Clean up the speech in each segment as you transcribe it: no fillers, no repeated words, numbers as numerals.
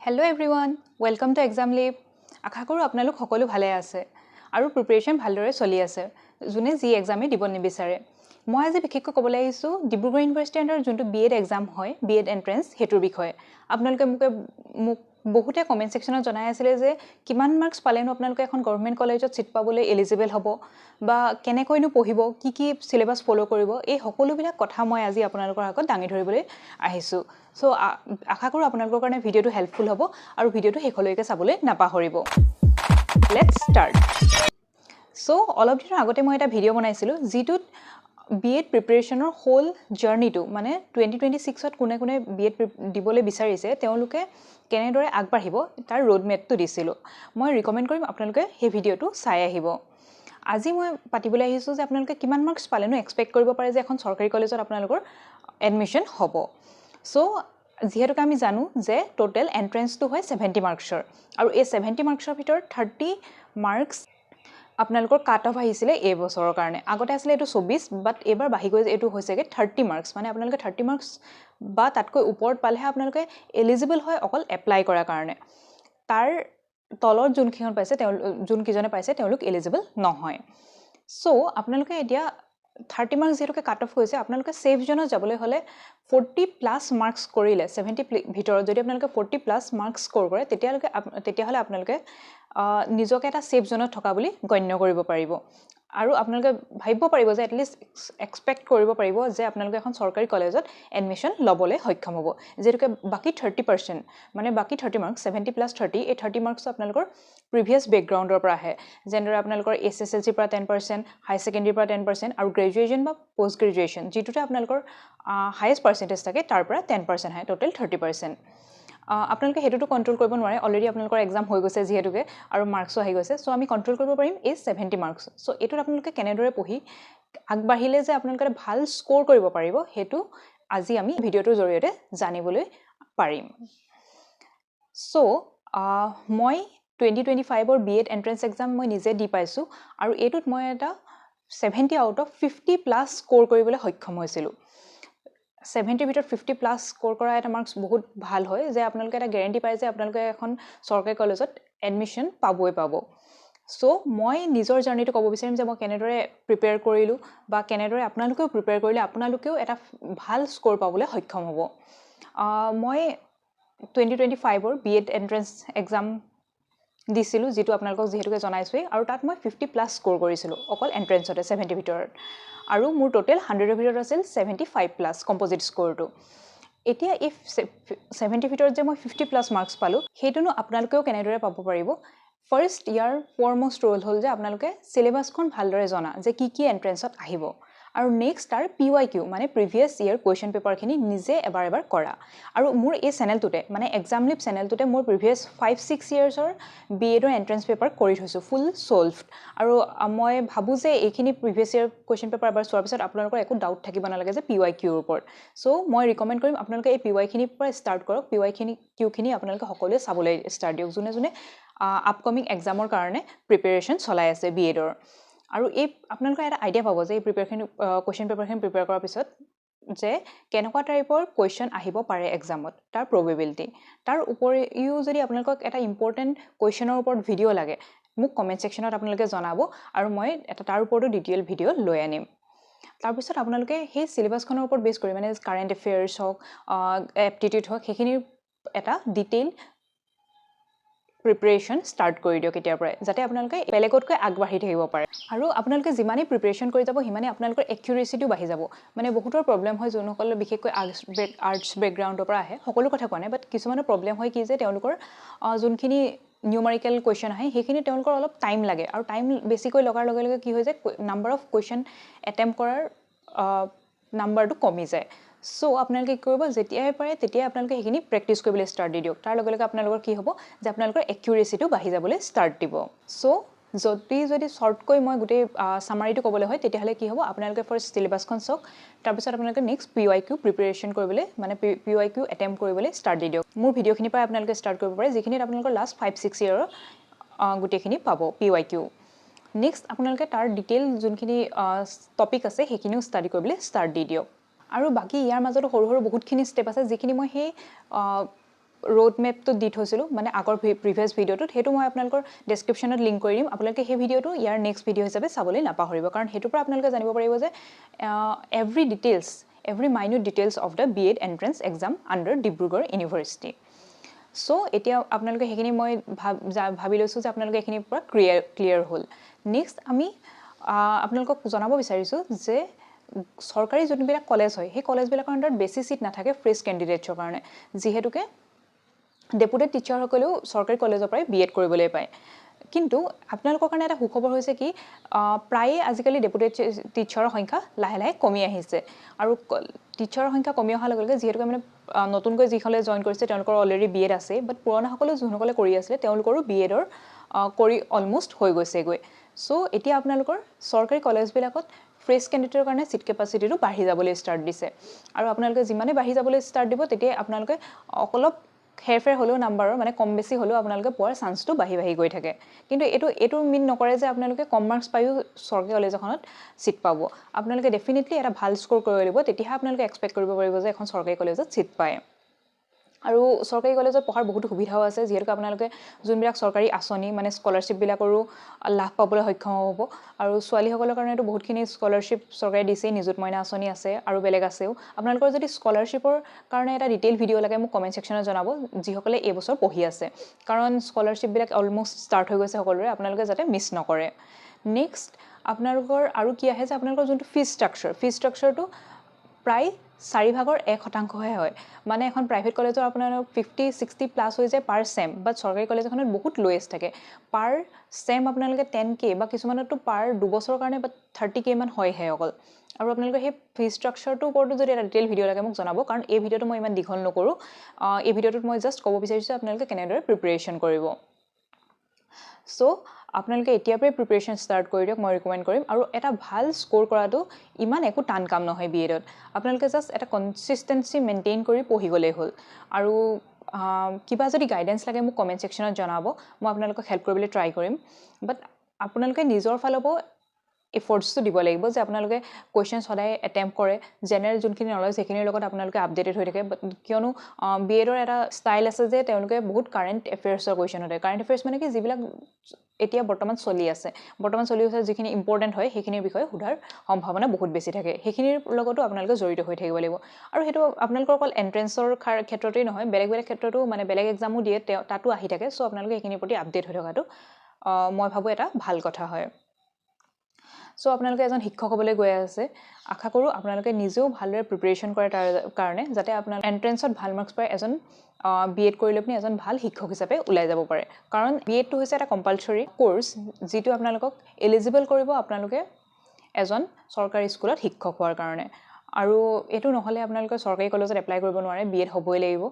Hello everyone, welcome to Exam Lab. আশা কৰোঁ আপোনালোক সকলো ভালে আছে আৰু প্ৰিপাৰেচন ভালদৰে চলি আছে যোনে যি এক্সামে দিব নিবিচাৰে মই আজি বিশেষকৈ ক'বলৈ আহিছোঁ ডিব্ৰুগড় ইউনিভাৰ্চিটিৰ আণ্ডাৰ যোনটো বিএড এক্সাম হয় বিএড এন্ট্ৰেন্স হেতুৰ বিষয়ে আপোনালোকে মোক বহুতে কমেন্ট সেকশনত জনাই আছিল যে কিমান মাৰ্কস পালেনো আপোনালোকে এখন গভৰ্ণমেণ্ট কলেজত সিট পাবলৈ এলিজিবল হ'ব বা কেনেকৈনো পঢ়িব কি সিলেবাস ফলো কৰিব এই সকলোবিলাক কথা মই আজি আপোনালোকৰ আগত দাঙি ধৰিবলৈ আহিছোঁ সো আশা কৰোঁ আপোনালোকৰ কাৰণে ভিডিওটো হেল্পফুল হ'ব আৰু ভিডিওটো শেষলৈকে চাবলৈ নাপাহৰিব লেটস ষ্টাৰ্ট সো অলপ দিনৰ আগতে মই এটা ভিডিও বনাইছিলোঁ যিটোত বিএড প্ৰিপাৰেচনৰ হোল জাৰ্নিটো মানে 2026ত কোনে বিএড দিবলৈ বিচাৰিছে তেওঁলোকে কেনেদৰে আগবাঢ়িব তাৰ ৰোড মেপটো দিছিলোঁ মই ৰিকমেন্ড কৰিম আপোনালোকে এই ভিডিওটো চাই আহিব আজি মই পাতিবলৈ আহিছোঁ যে আপোনালোকে কিমান মাৰ্কস পালেনো এক্সপেক্ট কৰিব পাৰে যে এখন চৰকাৰী কলেজত আপোনালোকৰ এডমিশন হ'ব সো যেহেতুকে আমি জানো যে টোটাল এন্ট্ৰেন্সটো হয় 70 মাৰ্কছৰ আৰু এই 70 মাৰ্কছৰ ভিতৰত 30 মাৰ্কস আপোনালোকৰ কাট অফ আহিছিলে এই বছৰৰ কাৰণে আগতে আছিল এটো 24 বাট এবাৰ বাঢ়ি গৈ এটো হৈছেগে 30 মাৰ্কস মানে আপোনালোকে 30 মাৰ্কস বা তাতকৈ ওপৰত পালেহে আপোনালোকে এলিজিবল হয় অকল এপ্লাই কৰাৰ কাৰণে তাৰ তলত যোনখন পাইছে যোন কিজনে পাইছে তেওঁলোক এলিজিবল নহয় সো আপোনালোকে এতিয়া 30 মাৰ্কস যেহেতুকে কাট অফ হৈছে আপোনালোকে সেফ জোনত যাবলৈ হলে 40 প্লাস মাৰ্কস কৰিলে 70 ভিতৰত যদি আপোনালোকে 40 প্লাস মাৰ্কস স্কোৰ কৰে তেতিয়াহলে আপোনালোকে নিজকে এটা সেফ জোনত থকা বুলি গণ্য কৰিব পাৰিব আৰু আপোনালোকে ভাবিব পাৰিব যে এটলিষ্ট এক্সপেক্ট কৰিব পাৰিব যে আপোনালোকে এখন চৰকাৰী কলেজত এডমিশন লবলৈ সক্ষম হ'ব যেতুকে বাকি 30% মানে বাকি 30 মাৰ্কস 70 প্লাস 30 এই 30 মাৰ্কস আপোনালোকৰ প্ৰিভিয়াস বেকগ্ৰাউণ্ডৰ পৰা আহে যেনেদৰে আপোনালোকৰ এছএছএলসি পৰা 10% হাই সেকেন্ডাৰী পৰা 10% আৰু গ্ৰেজুৱেচন বা পোষ্ট গ্ৰেজুৱেচন যেতুতে আপোনালোকৰ হাইয়েষ্ট পাৰ্সেন্টেজ থাকে তাৰ পৰা 10% হয় টোটাল 30% আপোনালোকে হেতুটো কন্ট্ৰোল কৰিব নোৱাৰে অলৰেডি আপোনালোকৰ এক্সাম হৈ গৈছে যেহেতুকে আৰু মাৰ্কসও আহি গৈছে সো আমি কন্ট্ৰোল কৰিব পাৰিম এই 70 মাৰ্কস সো এটোত আপোনালোকে কেনেদৰে পঢ়ি আগবাঢ়িলে যে আপোনালোকে ভাল স্কোৰ কৰিব পাৰিব হেতু আজি আমি ভিডিওটোৰ জৰিয়তে জানিবলৈ পাৰিম সো মই 2025 ৰ বিএড এন্ট্ৰেন্স এক্সাম মই নিজে দি পাইছো আৰু এটোত মই এটা 70 আউট অফ 50 প্লাস স্কোৰ কৰিবলৈ সক্ষম হৈছিলো 70 ভিতৰত 50 প্লাস স্কোৰ কৰা এটা মাৰ্কস বহুত ভাল হয় যে আপোনালোকে এটা গ্যাৰান্টি পায় যে আপোনালোকে এখন চৰকাৰী কলেজত এডমিশন পাবই পাব সো মই নিজৰ জাৰ্নিটো ক'ব বিচাৰিম যে মই কেনেদৰে প্ৰিপেয়াৰ কৰিলো বা কেনেদৰে আপোনালোকেও প্ৰিপেয়াৰ কৰিলে আপোনালোকেও এটা ভাল স্কোৰ পাবলৈ সক্ষম হ'ব মই 2025 ৰ বিএড এন্ট্ৰেন্স এক্সাম দিছিলো যেটো আপোনালোকক যেহেতুকে জনাইছোই আৰু তাত মই 50 প্লাস স্কোৰ কৰিছিলো অকল এন্ট্ৰেন্সতে 70 ভিতৰত আৰু মোৰ টোটাল 100 ভিতৰত আছিল 75 প্লাস কম্পোজিট স্কোৰটো এতিয়া ইফ 70 ভিতৰত যে মই 50 প্লাস মাৰ্কস পালো হেতুনো আপোনালোকেও কেনেদৰে পাব পাৰিব ফাৰ্স্ট ইয়াৰ ফৰমোষ্ট ৰোল হল যে আপোনালোকে সিলেবাসখন ভালদৰে জনা যে কি এন্ট্ৰেন্সত আহিব আৰু নেক্সট তাৰ পিওয়াইকিউ মানে প্ৰিভিয়াস ইয়াৰ কোৱেশ্চন পেপাৰখিনি নিজে এবাৰ কৰা আৰু মোৰ এই চেনেলটোতে মানে এক্সাম লিপ চেনেলটোতে মোৰ প্ৰিভিয়াস 5-6 ইয়াৰ্ছৰ বিএডৰ এন্ট্ৰেন্স পেপাৰ কৰি থৈছো ফুল সলভড আৰু মই ভাবো যে এইখিনি প্ৰিভিয়াস ইয়াৰ কোৱেশ্চন পেপাৰ এবাৰ চোৱাৰ পিছত আপোনালোকৰ একো ডাউট থাকিব নালাগে যে পিওয়াইকিউৰ ওপৰত সো মই ৰিকমেন্ড কৰিম আপোনালোকে এই পিওয়াইখিনিৰ পৰা ষ্টাৰ্ট কৰক পিওয়াইকিউখিনি আপোনালোকে সকলোৱে চাবলৈ ষ্টাৰ্ট দিয়ক যোনে আপকামিং এক্সামৰ কাৰণে প্ৰিপাৰেচন চলাই আছে বিএডৰ আৰু এই আপোনালোকে এটা আইডিয়া পাব যে এই কোৱেশ্চন পেপাৰখিনি প্ৰিপেয়াৰ কৰাৰ পিছত যে কেনেকুৱা টাইপৰ কোৱেশ্চন আহিব পাৰে এক্সামত তাৰ প্ৰবেবিলিটি তাৰ উপৰিও যদি আপোনালোকক এটা ইম্পৰ্টেন্ট কোৱেশ্চনৰ ওপৰত ভিডিও লাগে মোক কমেন্ট সেকশনত আপোনালোকে জনাব আৰু মই এটা তাৰ ওপৰতো ডিটেইল ভিডিও লৈ আনিম তাৰ পিছত আপোনালোকে সেই সিলেবাসখনৰ ওপৰত বেছ কৰি মানে কাৰেন্ট এফেয়াৰ্স হওক এপটিটিউড হওক সেইখিনিৰ এটা ডিটেইল প্ৰিপাৰেচন স্টাৰ্ট কৰি দিয়ক এতিয়াৰ পৰা যাতে আপোনালোকে বেলেগতকৈ আগবাঢ়ি থাকিব পাৰে আৰু আপোনালোকে যিমানে প্ৰিপাৰেচন কৰি যাব হিমানে আপোনালোকৰ একিউৰেচিটো বাঢ়ি যাব মানে বহুতৰ প্ৰবলেম হয় যোনসকল বিশেষকৈ আৰ্টছ বেকগ্ৰাউণ্ডৰ পৰা আহে সকলো কথা কোৱা নাই বাট কিছুমানৰ প্ৰবলেম হয় কি যে তেওঁলোকৰ যোনখিনি নিউমেৰিকেল কোৱেশ্চন আহে সেইখিনি তেওঁলোকৰ অলপ টাইম লাগে আৰু টাইম বেছিকৈ লগাৰ লগে লগে কি হৈ যায় নাম্বাৰ অফ কোৱেশ্চন এটেম্প কৰাৰ নাম্বাৰটো কমি যায় সো আপোনালোকে কি কৰিব যেতিয়াই পাৰে তেতিয়াই আপোনালোকে সেইখিনি প্ৰেক্টিছ কৰিবলৈ ষ্টাৰ্ট দি দিয়ক তাৰ লগে লগে আপোনালোকৰ কি হ'ব যে আপোনালোকৰ একিউৰেচিটো বাঢ়ি যাবলৈ ষ্টাৰ্ট দিব সো যদি শৰ্টকৈ মই গোটেই সামাৰিটো ক'বলৈ হয় তেতিয়াহলে কি হ'ব আপোনালোকে ফাৰ্স্ট সিলেবাসখন চাওক তাৰ পিছত আপোনালোকে নেক্সট পিওয়াইকিউ প্ৰিপাৰেচন কৰিবলৈ মানে পিওয়াইকিউ এটেম্প কৰিবলৈ ষ্টাৰ্ট দি দিয়ক মোৰ ভিডিওখিনি পৰা আপোনালোকে ষ্টাৰ্ট কৰিব পাৰে যিখিনিত আপোনালোকৰ লাষ্ট 5-6 ইয়াৰৰ গোটেইখিনি পাব পিওয়াইকিউ নেক্সট আপোনালোকে তাৰ ডিটেইল যোনখিনি টপিক আছে সেইখিনিও ষ্টাডি কৰিবলৈ ষ্টাৰ্ট দি দিয়ক আৰু বাকি ইয়াৰ মাজত সৰু বহুতখিনি ষ্টেপ আছে যিখিনি মই সেই ৰোড মেপটো দি থৈছিলোঁ মানে আগৰ প্ৰিভিয়াছ ভিডিঅ'টোত সেইটো মই আপোনালোকৰ ডেছক্ৰিপশ্যনত লিংক কৰি দিম আপোনালোকে সেই ভিডিঅ'টো ইয়াৰ নেক্সট ভিডিঅ' হিচাপে চাবলৈ নাপাহৰিব কাৰণ সেইটোৰ পৰা আপোনালোকে জানিব পাৰিব যে every minute details of the BEd entrance exam under Dibrugarh university so' এতিয়া আপোনালোকে সেইখিনি মই ভাবি লৈছোঁ যে আপোনালোকে এইখিনিৰ পৰা ক্লিয়াৰ হ'ল নেক্সট আমি আপোনালোকক জনাব বিচাৰিছোঁ যে চৰকাৰী যোনবিলাক কলেজ হয় সেই কলেজবিলাকৰ আণ্ডাৰত বেছি চিট নাথাকে ফ্ৰেছ কেণ্ডিডেটছৰ কাৰণে যিহেতুকে ডেপুটেড টিচাৰসকলেও চৰকাৰী কলেজৰ পৰাই BEd কৰিবলৈ পায় কিন্তু আপোনালোকৰ কাৰণে এটা সুখবৰ হৈছে কি প্ৰায়ে আজিকালি ডেপুটেড টিচাৰৰ সংখ্যা লাহে লাহে কমি আহিছে আৰু টিচাৰৰ সংখ্যা কমি অহাৰ লগে লগে যিহেতুকে মানে নতুনকৈ যিসকলে জইন কৰিছে তেওঁলোকৰ অলৰেডি BEd আছে বাট পুৰণাসকলেও যোনসকলে কৰি আছিলে তেওঁলোকৰো BEdৰ কৰি অলমোষ্ট হৈ গৈছেগৈ চ' এতিয়া আপোনালোকৰ চৰকাৰী কলেজবিলাকত ফ্ৰেছ কেণ্ডিডেটৰ কাৰণে চিট কেপাচিটিটো বাঢ়ি যাবলৈ ষ্টাৰ্ট দিছে আৰু আপোনালোকে যিমানে বাঢ়ি যাবলৈ ষ্টাৰ্ট দিব তেতিয়া আপোনালোকে অলপ হেৰফেৰ হ'লেও নাম্বাৰৰ মানে কম বেছি হ'লেও আপোনালোকে পোৱাৰ চান্সটো বাঢ়ি গৈ থাকে কিন্তু এইটো মিন নকৰে যে আপোনালোকে কম মাৰ্কছ পায়ো চৰকাৰী কলেজ এখনত চিট পাব আপোনালোকে ডেফিনেটলি এটা ভাল স্ক'ৰ কৰিব লাগিব তেতিয়াহে আপোনালোকে এক্সপেক্ট কৰিব পাৰিব যে এখন চৰকাৰী কলেজত চিট পায় আৰু চৰকাৰী কলেজত পঢ়াৰ বহুতো সুবিধাও আছে যিহেতুকে আপোনালোকে যোনবিলাক চৰকাৰী আঁচনি মানে স্কলাৰশ্বিপবিলাকৰো লাভ পাবলৈ সক্ষম হ'ব আৰু ছোৱালীসকলৰ কাৰণেতো বহুতখিনি স্কলাৰশ্বিপ চৰকাৰে দিছেই নিযুত মইনা আঁচনি আছে আৰু বেলেগ আছেও আপোনালোকৰ যদি স্কলাৰশ্বিপৰ কাৰণে এটা ডিটেইল ভিডিঅ' লাগে মোক কমেণ্ট ছেকশ্যনত জনাব যিসকলে এইবছৰ পঢ়ি আছে কাৰণ স্কলাৰশ্বিপবিলাক অলমোষ্ট ষ্টাৰ্ট হৈ গৈছে সকলোৰে আপোনালোকে যাতে মিছ নকৰে নেক্সট আপোনালোকৰ আৰু কি আহে যে আপোনালোকৰ যোনটো ফিজ ষ্ট্ৰাকচাৰটো প্ৰায় 1/4% হয় মানে এখন প্ৰাইভেট কলেজৰ আপোনাৰ 50-60+ হৈ যায় পাৰ ছেম বাট চৰকাৰী কলেজ এখনত বহুত লোৱেষ্ট থাকে পাৰ ছেম আপোনালোকে 10K বা কিছুমানতো পাৰ 2 বছৰৰ কাৰণে বা 30K মান হয়হে অকল আৰু আপোনালোকে সেই ফিজ ষ্ট্ৰাকচাৰটোৰ ওপৰতো যদি এটা ডিটেইল ভিডিঅ' লাগে মোক জনাব কাৰণ এই ভিডিঅ'টো মই ইমান দীঘল নকৰোঁ এই ভিডিঅ'টোত মই জাষ্ট ক'ব বিচাৰিছোঁ আপোনালোকে কেনেদৰে প্ৰিপেৰেশ্যন কৰিব চ' আপোনালোকে এতিয়াৰ পৰাই প্ৰিপেৰেশ্যন ষ্টাৰ্ট কৰি দিয়ক মই ৰিকমেণ্ড কৰিম আৰু এটা ভাল স্ক'ৰ কৰাটো ইমান একো টান কাম নহয় BEdত আপোনালোকে জাষ্ট এটা কনচিষ্টেঞ্চি মেইনটেইন কৰি পঢ়ি গ'লেই হ'ল আৰু কিবা যদি গাইডেঞ্চ লাগে মোক কমেণ্ট ছেকশ্যনত জনাব মই আপোনালোকক হেল্প কৰিবলৈ ট্ৰাই কৰিম বাট আপোনালোকে নিজৰ ফালৰ পৰা এফৰ্টছটো দিব লাগিব যে আপোনালোকে কুৱেশ্যন সদায় এটেম্প কৰে জেনেৰেল যোনখিনি নলেজ সেইখিনিৰ লগত আপোনালোকে আপডেটেড হৈ থাকে কিয়নো BEdৰ এটা ষ্টাইল আছে যে তেওঁলোকে বহুত কাৰেণ্ট এফেয়াৰ্ছৰ কুৱেশ্যন সোধে কাৰেণ্ট এফেয়াৰ্ছ মানে কি যিবিলাক এতিয়া বৰ্তমান চলি আছে যিখিনি ইম্পৰ্টেণ্ট হয় সেইখিনিৰ বিষয়ে সোধাৰ সম্ভাৱনা বহুত বেছি থাকে সেইখিনিৰ লগতো আপোনালোকে জড়িত হৈ থাকিব লাগিব আৰু সেইটো আপোনালোকৰ অকল এণ্ট্ৰেন্সৰ ক্ষেত্ৰতেই নহয় বেলেগ ক্ষেত্ৰতো মানে বেলেগ এক্সামো দিয়ে তাতো আহি থাকে চ' আপোনালোকে সেইখিনিৰ প্ৰতি আপডেট হৈ থকাটো মই ভাবোঁ এটা ভাল কথা হয় চ' আপোনালোকে এজন শিক্ষক হ'বলৈ গৈ আছে আশা কৰোঁ আপোনালোকে নিজেও ভালদৰে প্ৰিপেৰেশ্যন কৰে তাৰ কাৰণে যাতে আপোনাৰ এণ্ট্ৰেন্সত ভাল মাৰ্কছ পাই এজন BEd কৰি লৈ পিনি এজন ভাল শিক্ষক হিচাপে ওলাই যাব পাৰে কাৰণ BEdটো হৈছে এটা কম্পালচৰি কোৰ্ছ যিটো আপোনালোকক এলিজিবল কৰিব আপোনালোকে এজন চৰকাৰী স্কুলত শিক্ষক হোৱাৰ কাৰণে আৰু এইটো নহ'লে আপোনালোকে চৰকাৰী কলেজত এপ্লাই কৰিব নোৱাৰে BEd হ'বই লাগিব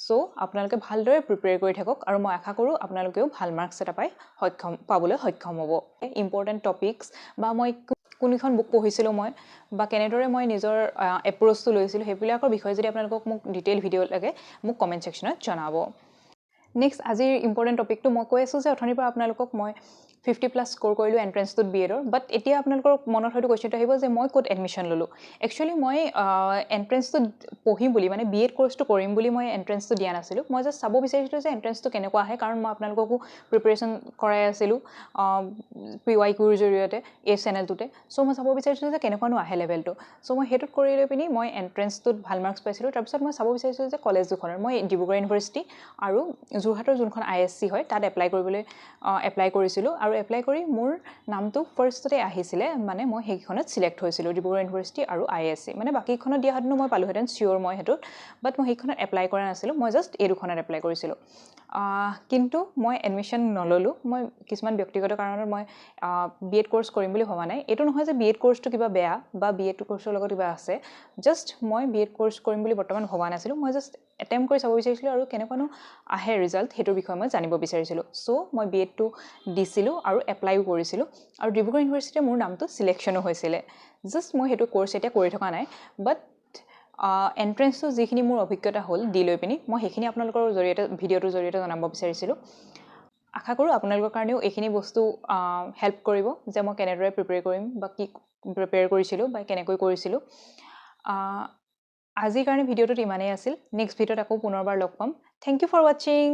চ' আপোনালোকে ভালদৰে প্ৰিপেয়াৰ কৰি থাকক আৰু মই আশা কৰোঁ আপোনালোকেও ভাল মাৰ্কছ এটা পাবলৈ সক্ষম হ'ব ইম্পৰ্টেণ্ট টপিকছ বা মই কোনখন বুক পঢ়িছিলোঁ মই বা কেনেদৰে মই নিজৰ এপ্ৰ'চটো লৈছিলোঁ সেইবিলাকৰ বিষয়ে যদি আপোনালোকক মোক ডিটেইল ভিডিঅ' লাগে মোক কমেণ্ট ছেকশ্যনত জনাব নেক্সট আজিৰ ইম্পৰ্টেণ্ট টপিকটো মই কৈ আছোঁ যে অথনিৰ পৰা আপোনালোকক মই 50+ স্ক'ৰ কৰিলোঁ এণ্ট্ৰেন্সটোত BEdৰ বাট এতিয়া আপোনালোকৰ মনত হয়তো কুৱেশ্যনটো আহিব যে মই ক'ত এডমিশ্যন ল'লোঁ একচুৱেলি মই এণ্ট্ৰেন্সটোত পঢ়িম বুলি মানে BEd কোৰ্চটো কৰিম বুলি মই এণ্ট্ৰেন্সটো দিয়া নাছিলোঁ মই জাষ্ট চাব বিচাৰিছিলোঁ যে এণ্ট্ৰেন্সটো কেনেকুৱা আহে কাৰণ মই আপোনালোককো প্ৰিপেৰেশ্যন কৰাই আছিলোঁ PYQৰ জৰিয়তে এই চেনেলটোতে চ' মই চাব বিচাৰিছিলোঁ যে কেনেকুৱানো আহে লেভেলটো চ' মই সেইটোত কৰি লৈ পিনি মই এণ্ট্ৰেন্সটোত ভাল মাৰ্কছ পাইছিলোঁ তাৰপিছত মই চাব বিচাৰিছিলোঁ যে কলেজ দুখনৰ মই ডিব্ৰুগড় ইউনিভাৰ্চিটি আৰু যোৰহাটৰ যোনখন ISC হয় তাত এপ্লাই কৰিছিলোঁ আৰু এপ্লাই কৰি মোৰ নামটো ফাৰ্ষ্টতে আহিছিলে মানে মই সেইখনত চিলেক্ট হৈছিলোঁ ডিব্ৰুগড় ইউনিভাৰ্চিটি আৰু ISC মানে বাকীখনত দিয়া হেঁতেনো মই পালোহেঁতেন চিয়'ৰ মই সেইটোত বাট মই সেইখনত এপ্লাই কৰা নাছিলোঁ মই জাষ্ট এই দুখনত এপ্লাই কৰিছিলোঁ কিন্তু মই এডমিশ্যন নল'লোঁ মই কিছুমান ব্যক্তিগত কাৰণত মই BEd কোৰ্চ কৰিম বুলি ভবা নাই এইটো নহয় যে BEd কোৰ্চটো কিবা বেয়া বা BEd কোৰ্চৰ লগত কিবা আছে জাষ্ট মই BEd কোৰ্চ কৰিম বুলি বৰ্তমান ভবা নাছিলোঁ মই জাষ্ট এটেম্প কৰি চাব বিচাৰিছিলোঁ আৰু কেনেকুৱানো আহে ৰিজাল্ট সেইটোৰ বিষয়ে মই জানিব বিচাৰিছিলোঁ চ' মই BEdটো দিছিলোঁ আৰু এপ্লাইও কৰিছিলোঁ আৰু ডিব্ৰুগড় ইউনিভাৰ্চিটিতে মোৰ নামটো চিলেকশ্যনো হৈছিলে জাষ্ট মই সেইটো কোৰ্চ এতিয়া কৰি থকা নাই বাট এণ্ট্ৰেন্সটো যিখিনি মোৰ অভিজ্ঞতা হ'ল দি লৈ পিনি মই সেইখিনি আপোনালোকৰ ভিডিঅ'টোৰ জৰিয়তে জনাব বিচাৰিছিলোঁ আশা কৰোঁ আপোনালোকৰ কাৰণেও এইখিনি বস্তু হেল্প কৰিব যে মই কেনেদৰে প্ৰিপেয়াৰ কৰিম বা কি প্ৰিপেয়াৰ কৰিছিলোঁ বা কেনেকৈ কৰিছিলোঁ আজিৰ কাৰণে ভিডিঅ'টোত ইমানেই আছিল নেক্সট ভিডিঅ'ত আকৌ পুনৰবাৰ লগ পাম থেংক ইউ ফৰ ৱাচিং